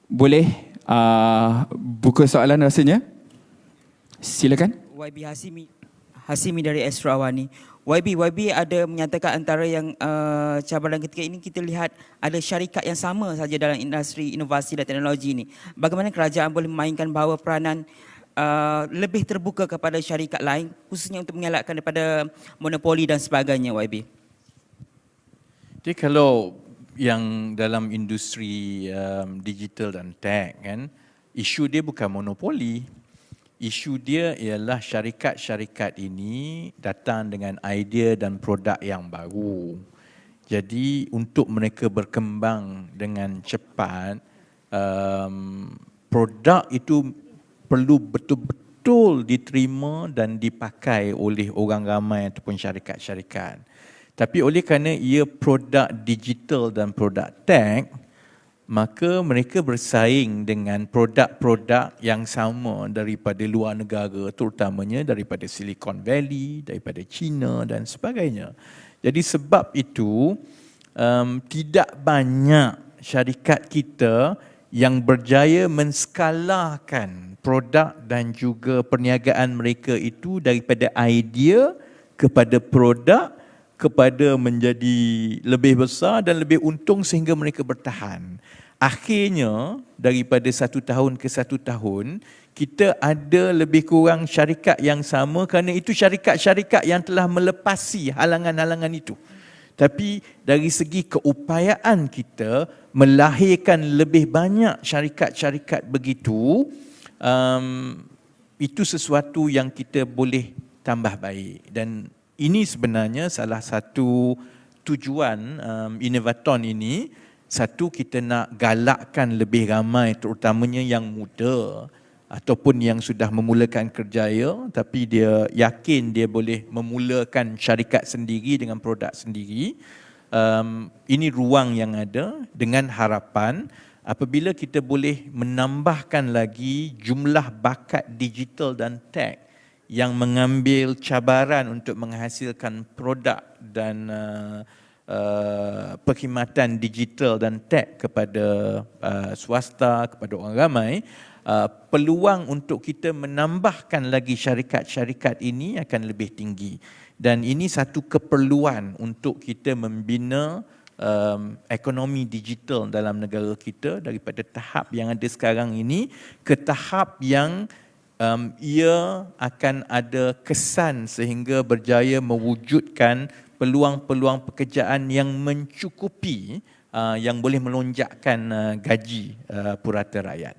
Boleh buka soalan rasanya? Silakan. Y.Bhg Hasimi dari Astro Awani. Y.Bhg ada menyatakan antara yang cabaran ketika ini kita lihat ada syarikat yang sama saja dalam industri inovasi dan teknologi ini. Bagaimana kerajaan boleh memainkan bahawa peranan lebih terbuka kepada syarikat lain khususnya untuk mengelakkan daripada monopoli dan sebagainya, Y.B? Jadi kalau yang dalam industri digital dan tech kan, isu dia bukan monopoli. Isu dia ialah syarikat-syarikat ini datang dengan idea dan produk yang baru. Jadi untuk mereka berkembang dengan cepat, produk itu perlu betul-betul diterima dan dipakai oleh orang ramai ataupun syarikat-syarikat. Tapi oleh kerana ia produk digital dan produk tech, maka mereka bersaing dengan produk-produk yang sama daripada luar negara, terutamanya daripada Silicon Valley, daripada China dan sebagainya. Jadi sebab itu, tidak banyak syarikat kita yang berjaya menskalakan produk dan juga perniagaan mereka itu daripada idea kepada produk, kepada menjadi lebih besar dan lebih untung sehingga mereka bertahan. Akhirnya, daripada satu tahun ke satu tahun, kita ada lebih kurang syarikat yang sama kerana itu syarikat-syarikat yang telah melepasi halangan-halangan itu. Tapi dari segi keupayaan kita melahirkan lebih banyak syarikat-syarikat begitu, itu sesuatu yang kita boleh tambah baik. Dan ini sebenarnya salah satu tujuan Innovathon ini. Satu, kita nak galakkan lebih ramai terutamanya yang muda ataupun yang sudah memulakan kerjaya tapi dia yakin dia boleh memulakan syarikat sendiri dengan produk sendiri. Ini ruang yang ada dengan harapan apabila kita boleh menambahkan lagi jumlah bakat digital dan tech yang mengambil cabaran untuk menghasilkan produk dan perkhidmatan digital dan tech kepada swasta, kepada orang ramai, peluang untuk kita menambahkan lagi syarikat-syarikat ini akan lebih tinggi. Dan ini satu keperluan untuk kita membina ekonomi digital dalam negara kita daripada tahap yang ada sekarang ini ke tahap yang ia akan ada kesan sehingga berjaya mewujudkan peluang-peluang pekerjaan yang mencukupi, yang boleh melonjakkan gaji purata rakyat.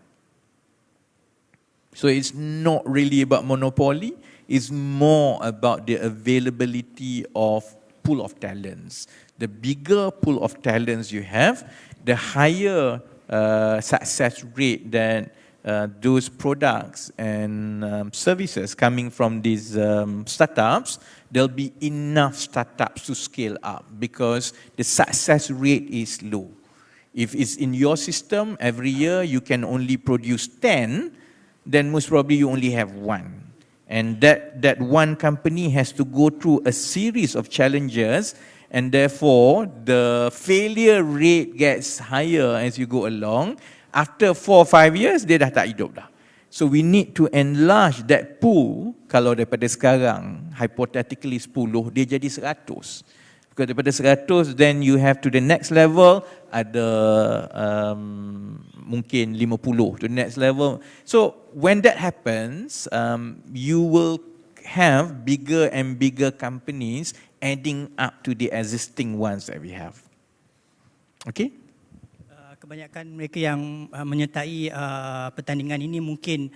So it's not really about monopoly, it's more about the availability of pool of talents. The bigger pool of talents you have, the higher success rate that those products and services coming from these startups, there'll be enough startups to scale up because the success rate is low. If it's in your system, every year you can only produce 10, then most probably you only have one. And that one company has to go through a series of challenges, and therefore the failure rate gets higher as you go along. After 4 or 5 years, dia dah tak hidup dah. So we need to enlarge that pool. Kalau daripada sekarang, hypothetically 10, dia jadi 100. Because daripada 100, then you have to the next level, ada mungkin 50 to the next level. So when that happens, you will have bigger and bigger companies adding up to the existing ones that we have. Okay? Kebanyakan mereka yang menyertai pertandingan ini mungkin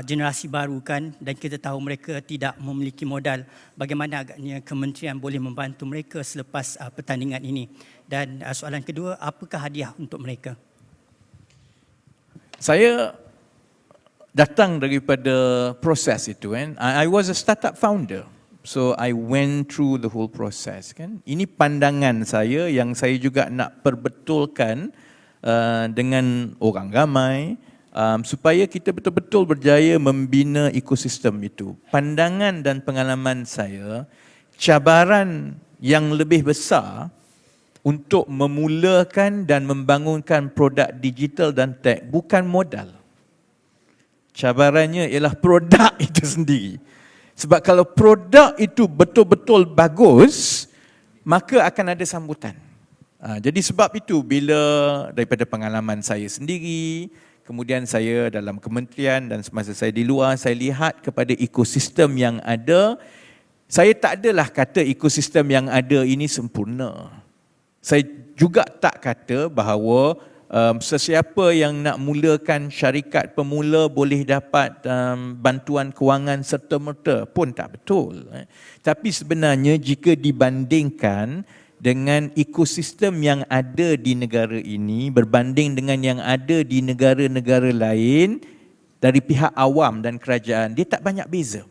generasi baru kan, dan kita tahu mereka tidak memiliki modal. Bagaimana agaknya kementerian boleh membantu mereka selepas pertandingan ini? Dan soalan kedua, apakah hadiah untuk mereka? Saya datang daripada proses itu kan. I was a startup founder. So I went through the whole process kan. Ini pandangan saya yang saya juga nak perbetulkan dengan orang ramai supaya kita betul-betul berjaya membina ekosistem itu. Pandangan dan pengalaman saya, cabaran yang lebih besar untuk memulakan dan membangunkan produk digital dan tech bukan modal. Cabarannya ialah produk itu sendiri. Sebab kalau produk itu betul-betul bagus, maka akan ada sambutan. Jadi sebab itu bila daripada pengalaman saya sendiri, kemudian saya dalam kementerian dan semasa saya di luar, saya lihat kepada ekosistem yang ada. Saya tak adalah kata ekosistem yang ada ini sempurna. Saya juga tak kata bahawa sesiapa yang nak mulakan syarikat pemula boleh dapat bantuan kewangan serta-merta pun tak betul. Tapi sebenarnya jika dibandingkan dengan ekosistem yang ada di negara ini berbanding dengan yang ada di negara-negara lain dari pihak awam dan kerajaan, dia tak banyak beza.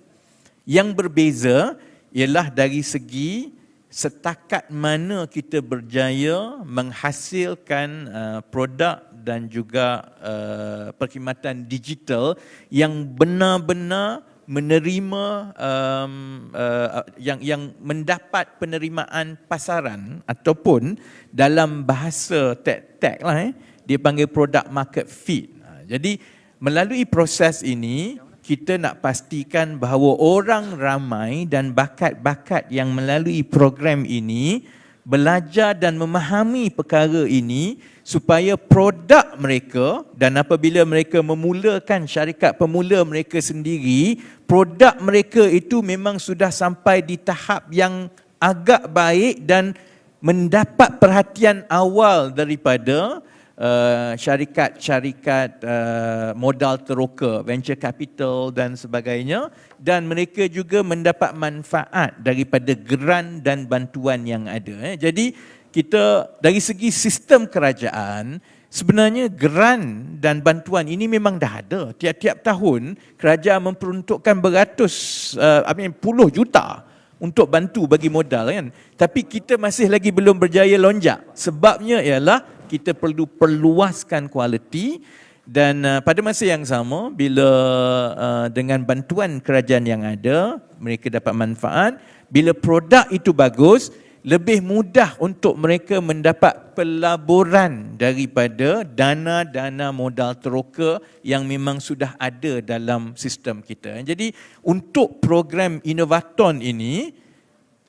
Yang berbeza ialah dari segi setakat mana kita berjaya menghasilkan produk dan juga perkhidmatan digital yang benar-benar menerima yang mendapat penerimaan pasaran ataupun dalam bahasa tech lah dia panggil product market fit. Jadi melalui proses ini kita nak pastikan bahawa orang ramai dan bakat-bakat yang melalui program ini belajar dan memahami perkara ini supaya produk mereka dan apabila mereka memulakan syarikat pemula mereka sendiri, produk mereka itu memang sudah sampai di tahap yang agak baik dan mendapat perhatian awal daripada syarikat-syarikat modal teroka, venture capital dan sebagainya, dan mereka juga mendapat manfaat daripada geran dan bantuan yang ada. Jadi kita dari segi sistem kerajaan, sebenarnya geran dan bantuan ini memang dah ada. Tiap-tiap tahun kerajaan memperuntukkan puluh juta untuk bantu bagi modal kan. Tapi kita masih lagi belum berjaya lonjak. Sebabnya ialah kita perlu perluaskan kualiti dan pada masa yang sama bila dengan bantuan kerajaan yang ada mereka dapat manfaat, bila produk itu bagus lebih mudah untuk mereka mendapat pelaburan daripada dana-dana modal teroka yang memang sudah ada dalam sistem kita. Jadi untuk program Innovathon ini,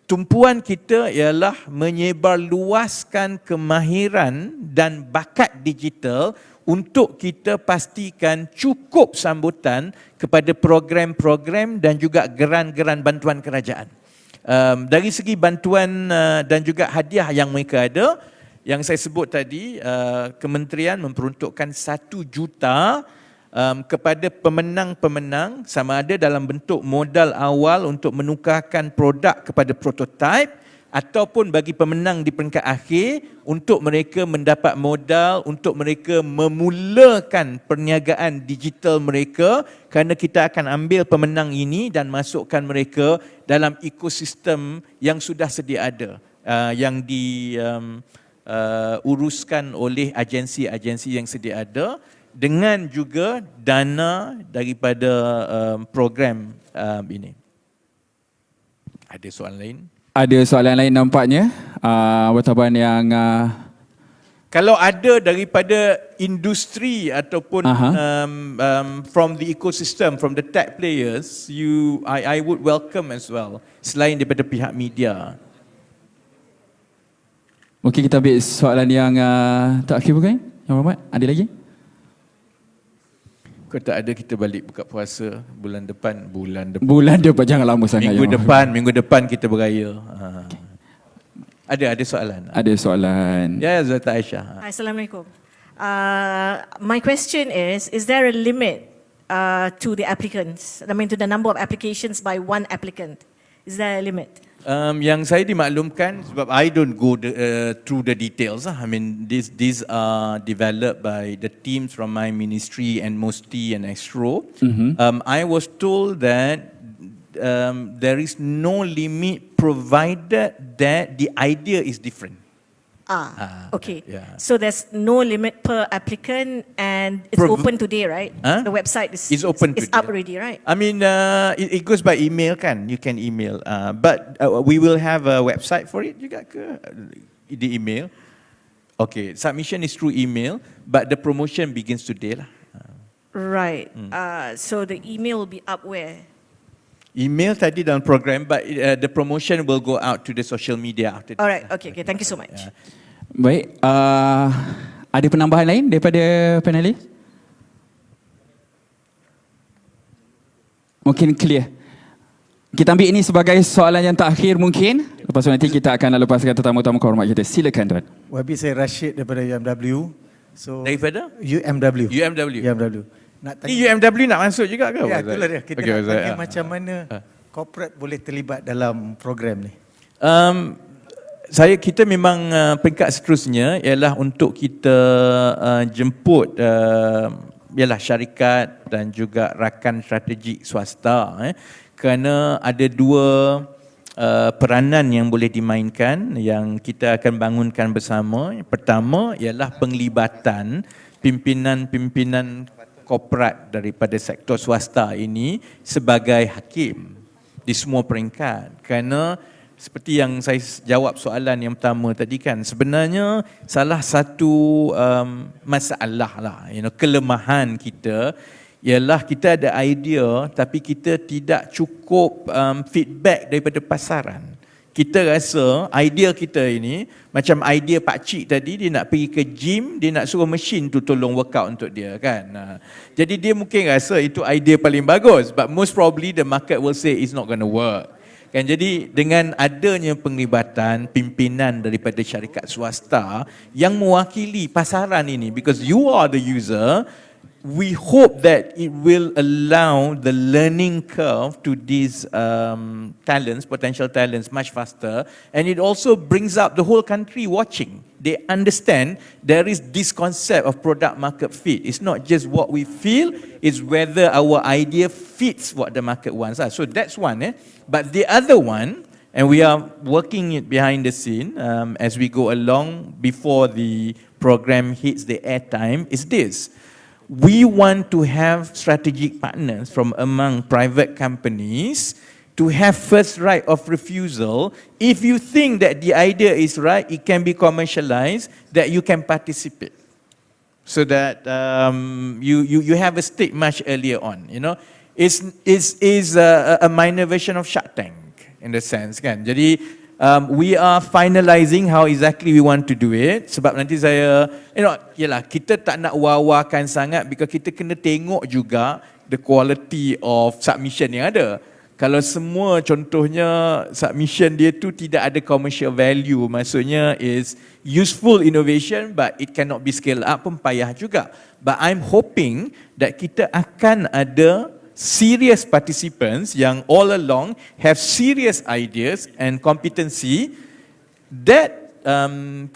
tumpuan kita ialah menyebarluaskan kemahiran dan bakat digital untuk kita pastikan cukup sambutan kepada program-program dan juga geran-geran bantuan kerajaan. Dari segi bantuan dan juga hadiah yang mereka ada, yang saya sebut tadi, kementerian memperuntukkan 1 juta kepada pemenang-pemenang sama ada dalam bentuk modal awal untuk menukarkan produk kepada prototipe ataupun bagi pemenang di peringkat akhir untuk mereka mendapat modal untuk mereka memulakan perniagaan digital mereka, kerana kita akan ambil pemenang ini dan masukkan mereka dalam ekosistem yang sudah sedia ada, yang diuruskan oleh agensi-agensi yang sedia ada dengan juga dana daripada program ini. Ada soalan lain? Ada soalan lain nampaknya. Wartawan yang kalau ada daripada industri ataupun from the ecosystem, from the tech players, I would welcome as well. Selain daripada pihak media. Mungkin kita ambil soalan yang terakhir bukan? Yang Muhammad, ada lagi? Kalau tak ada kita balik buka puasa bulan depan. Bulan depan jangan lama sangat. Minggu depan kita beraya. Ada soalan? Ada soalan. Ya, Zata Aisyah. Assalamualaikum. My question is there a limit to the applicants? I mean to the number of applications by one applicant. Is there a limit? Yang saya dimaklumkan, sebab I don't go through the details. I mean, these are developed by the teams from my ministry and MOSTI and Astro. I was told that there is no limit provided that the idea is different. Okay. Yeah. So there's no limit per applicant and it's open today, right? The website is open it's today. up already, right? I mean, it goes by email kan? You can email. But we will have a website for it juga ke? the email. Okay, submission is through email, but the promotion begins today lah. Right. So the email will be up where? Email tadi dalam program, but the promotion will go out to the social media after. All right. Okay. Thank you so much. Baik, ada penambahan lain daripada panelis? Mungkin clear. Kita ambil ini sebagai soalan yang terakhir mungkin. Lepas tu nanti kita akan lepaskan tetamu-tamu kehormat kita. Silakan tuan. YB, saya Rashid daripada UMW. So Daripada? UMW. UMW. Nak Ni UMW nak masuk juga ke? Ya, itulah dia. Kita nak tanya Ustaz. macam mana corporate boleh terlibat dalam program ni. Kita memang peringkat seterusnya ialah untuk kita jemput ialah syarikat dan juga rakan strategik swasta, kerana ada dua peranan yang boleh dimainkan yang kita akan bangunkan bersama. Pertama ialah penglibatan pimpinan-pimpinan korporat daripada sektor swasta ini sebagai hakim di semua peringkat. Kerana seperti yang saya jawab soalan yang pertama tadi kan, sebenarnya salah satu masalah lah, kelemahan kita ialah kita ada idea tapi kita tidak cukup feedback daripada pasaran. Kita rasa idea kita ini macam idea pakcik tadi, dia nak pergi ke gym, dia nak suruh mesin tu tolong workout untuk dia kan. Jadi dia mungkin rasa itu idea paling bagus, but most probably the market will say it's not going to work. Kan, jadi dengan adanya penglibatan pimpinan daripada syarikat swasta yang mewakili pasaran ini, because you are the user, we hope that it will allow the learning curve to these potential talents much faster, and it also brings up the whole country watching. They understand there is this concept of product market fit. It's not just what we feel, it's whether our idea fits what the market wants. So that's one. But the other one, and we are working it behind the scene as we go along before the program hits the airtime, is this. We want to have strategic partners from among private companies to have first right of refusal. If you think that the idea is right, it can be commercialized, that you can participate. So that you have a stake much earlier on. It's a minor version of Shark Tank in the sense kan. Jadi we are finalizing how exactly we want to do it. Sebab nanti saya, yalah, kita tak nak wawakan sangat because kita kena tengok juga the quality of submission yang ada. Kalau semua contohnya submission dia tu tidak ada commercial value, maksudnya is useful innovation but it cannot be scaled up, pun payah juga. But I'm hoping that kita akan ada serious participants yang all along have serious ideas and competency that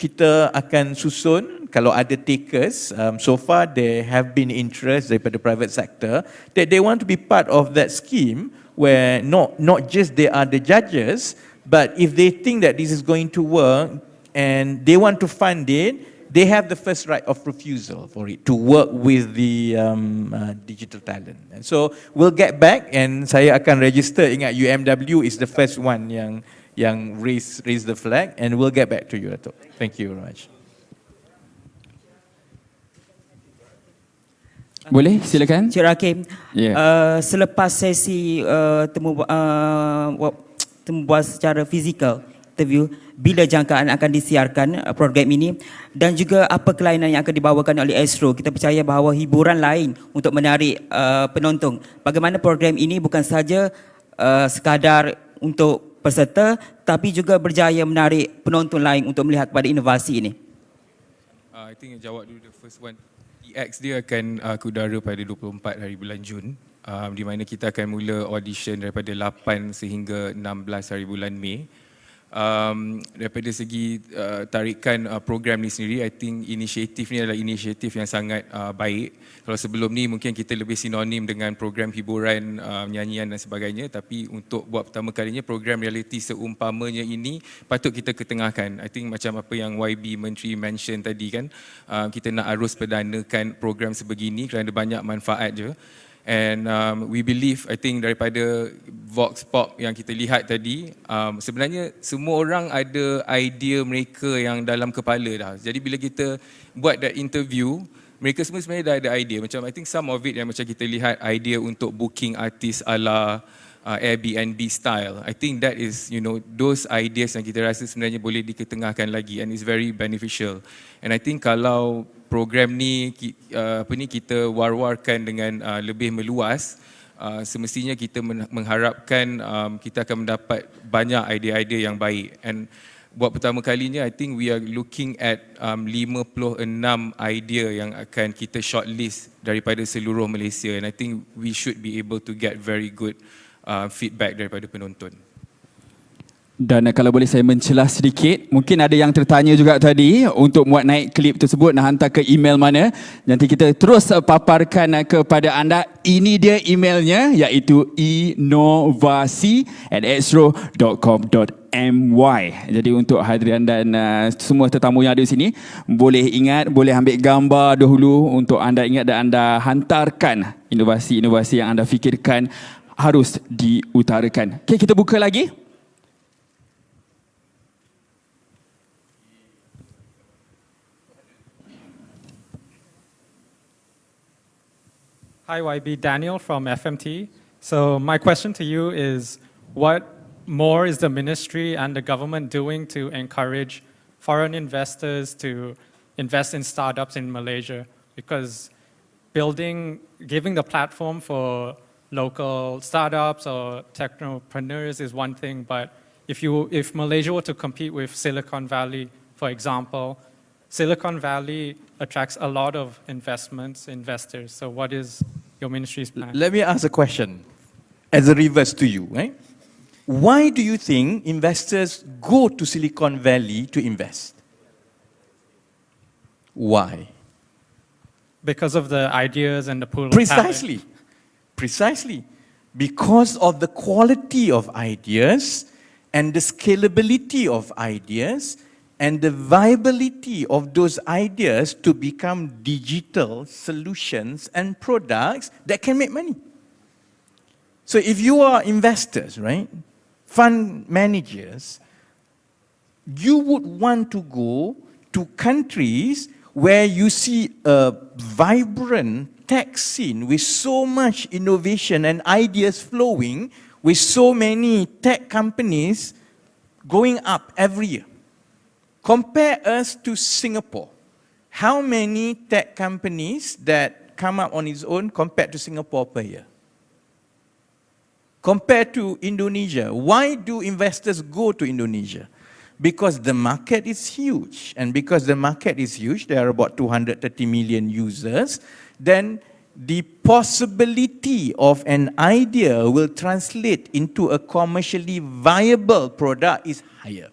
kita akan susun. Kalau ada takers, so far there have been interest daripada private sector that they want to be part of that scheme where not just they are the judges, but if they think that this is going to work and they want to fund it, they have the first right of refusal for it to work with the digital talent. And so we'll get back, and saya akan register. Ingat UMW is the first one yang raise the flag, and we'll get back to you, Dato'. Thank you very much. Boleh, silakan. Cik Rakim, selepas sesi temu bual secara fizikal, interview, bila jangkaan akan disiarkan program ini dan juga apa kelainan yang akan dibawakan oleh Astro, kita percaya bahawa hiburan lain untuk menarik penonton. Bagaimana program ini bukan saja sekadar untuk peserta tapi juga berjaya menarik penonton lain untuk melihat kepada inovasi ini. I think jawab dulu the first one. EX dia akan ke udara pada 24 hari bulan Jun, di mana kita akan mula audition daripada 8 sehingga 16 hari bulan Mei. Daripada segi tarikan program ni sendiri, I think inisiatif ni adalah inisiatif yang sangat baik. Kalau sebelum ni mungkin kita lebih sinonim dengan program hiburan, nyanyian dan sebagainya, tapi untuk buat pertama kalinya program realiti seumpamanya ini patut kita ketengahkan. I think macam apa yang YB Menteri mention tadi kan, kita nak arus perdanakan program sebegini kerana banyak manfaat je. And we believe, I think daripada Vox Pop yang kita lihat tadi, sebenarnya semua orang ada idea mereka yang dalam kepala dah. Jadi bila kita buat that interview, mereka semua sebenarnya dah ada idea. Macam I think some of it yang macam kita lihat idea untuk booking artis ala Airbnb style. I think that is, you know, those ideas yang kita rasa sebenarnya boleh diketengahkan lagi and it's very beneficial. And I think kalau program ni kita war-warkan dengan lebih meluas, semestinya kita mengharapkan kita akan mendapat banyak idea-idea yang baik. And buat pertama kalinya, I think we are looking at 56 idea yang akan kita shortlist daripada seluruh Malaysia. And I think we should be able to get very good feedback daripada penonton. Dan kalau boleh saya mencelah sedikit, mungkin ada yang tertanya juga tadi untuk muat naik klip tersebut nak hantar ke email mana. Nanti kita terus paparkan kepada anda. Ini dia emailnya, iaitu inovasi@astro.com.my. Jadi untuk hadirin dan semua tetamu yang ada di sini, boleh ingat, boleh ambil gambar dahulu untuk anda ingat dan anda hantarkan inovasi-inovasi yang anda fikirkan harus diutarakan. Okay, kita buka lagi. Hi, Y.B. Daniel from FMT. So my question to you is, what more is the ministry and the government doing to encourage foreign investors to invest in startups in Malaysia? Because giving the platform for local startups or technopreneurs is one thing, but if Malaysia were to compete with Silicon Valley, for example, Silicon Valley attracts a lot of investors. So what is your ministry's plan? Let me ask a question as a reverse to you. Right? Why do you think investors go to Silicon Valley to invest? Why? Because of the ideas and the pool of Precisely. talent. Precisely. Because of the quality of ideas and the scalability of ideas and the viability of those ideas to become digital solutions and products that can make money. So if you are investors, right, fund managers, you would want to go to countries where you see a vibrant tech scene with so much innovation and ideas flowing, with so many tech companies going up every year. Compare us to Singapore. How many tech companies that come up on its own compared to Singapore per year? Compared to Indonesia, why do investors go to Indonesia? Because the market is huge. And because the market is huge, there are about 230 million users, then the possibility of an idea will translate into a commercially viable product is higher.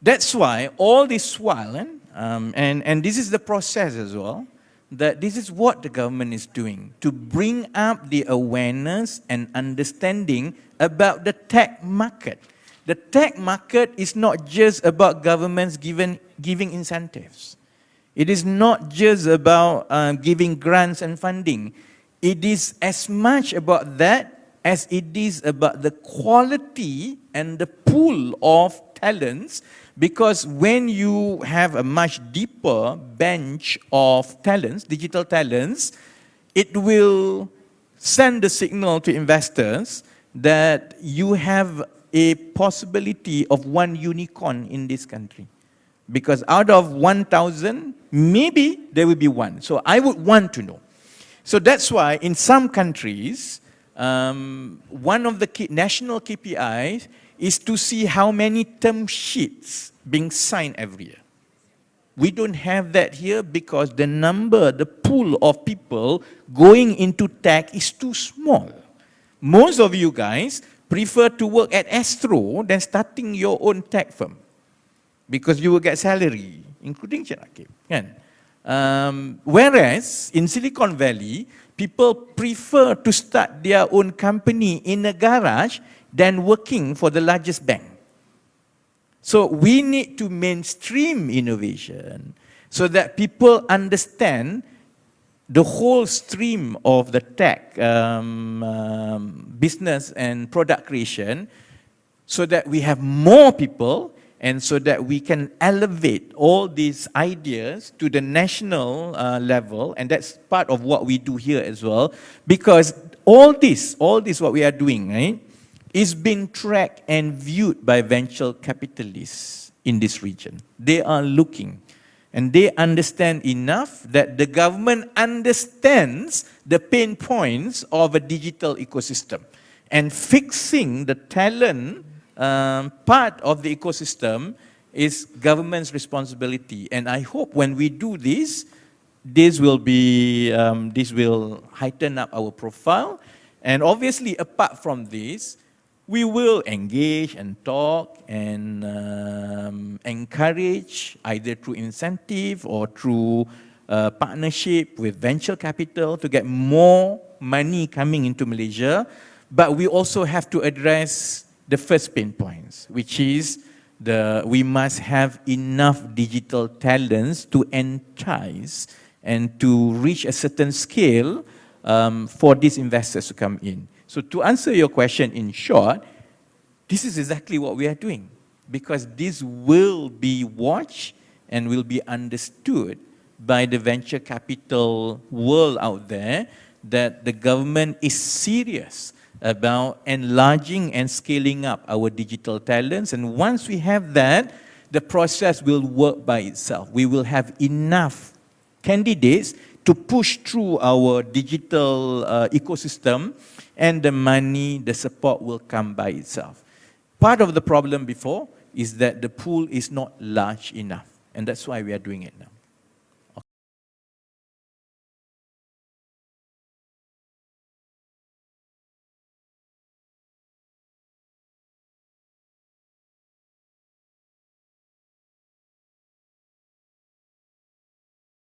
That's why all this while, and this is the process as well, that this is what the government is doing to bring up the awareness and understanding about the tech market. The tech market is not just about governments giving incentives. It is not just about giving grants and funding. It is as much about that as it is about the quality and the pool of talents, because when you have a much deeper bench of talents, digital talents, it will send the signal to investors that you have a possibility of one unicorn in this country. Because out of 1,000, maybe there will be one. So I would want to know. So that's why in some countries, one of the national KPIs is to see how many term sheets being signed every year. We don't have that here because the pool of people going into tech is too small. Most of you guys prefer to work at Astro than starting your own tech firm, because you will get salary, including Cik Rakib. Whereas in Silicon Valley, people prefer to start their own company in a garage than working for the largest bank. So we need to mainstream innovation so that people understand the whole stream of the tech business and product creation so that we have more people and so that we can elevate all these ideas to the national level, and that's part of what we do here as well, because all this what we are doing, right, is being tracked and viewed by venture capitalists in this region. They are looking and they understand enough that the government understands the pain points of a digital ecosystem, and fixing the talent part of the ecosystem is government's responsibility. And I hope when we do this, this will heighten up our profile. And obviously, apart from this, we will engage and talk and encourage, either through incentive or through partnership with venture capital, to get more money coming into Malaysia. But we also have to address the first pain points, which is we must have enough digital talents to entice and to reach a certain scale for these investors to come in. So to answer your question in short, this is exactly what we are doing, because this will be watched and will be understood by the venture capital world out there, that the government is serious about enlarging and scaling up our digital talents. And once we have that, the process will work by itself. We will have enough candidates to push through our digital ecosystem, and the money, the support will come by itself. Part of the problem before is that the pool is not large enough, and that's why we are doing it now.